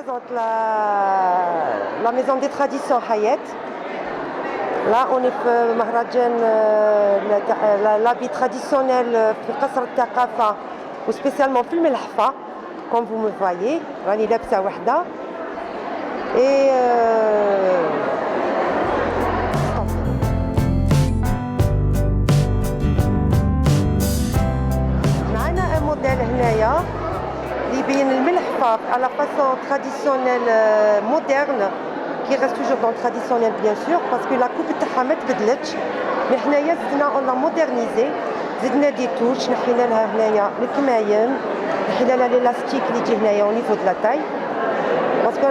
représente la maison des traditions Hayat. Là, on est في مهرجان l'habit traditionnel في قصر الثقافة وspécialement في الملحفة. Comme vous me voyez, راني لابسة وحدة. Et معنا un modèle هنايا اللي يبين الملحفة à la façon traditionnelle moderne. qui reste toujours dans le traditionnel bien sûr parce que la coupe تاعها ما تبدلتش مي حنايا زدنا on l'a modernisé زدنا دي توش نحينا لها هنايا الكماين نحينا لها ليلاستيك اللي يجي هنايا au niveau de la taille باسكو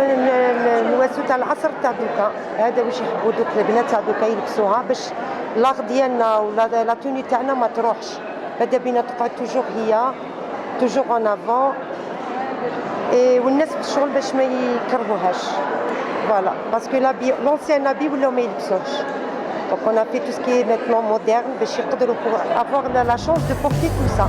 نواسو تاع العصر تاع دوكا هذا واش يحبوا دوك البنات تاع دوكا يلبسوها باش لاغ ديالنا ولا لا توني تاعنا ما تروحش ماذا بينا تقعد توجور هي توجور en avant والناس بالشغل باش ما يكرهوهاش. Voilà, parce que l'ancien habit, vous l'avez mis. Donc on a fait tout ce qui est maintenant moderne, pour avoir la chance de porter tout ça.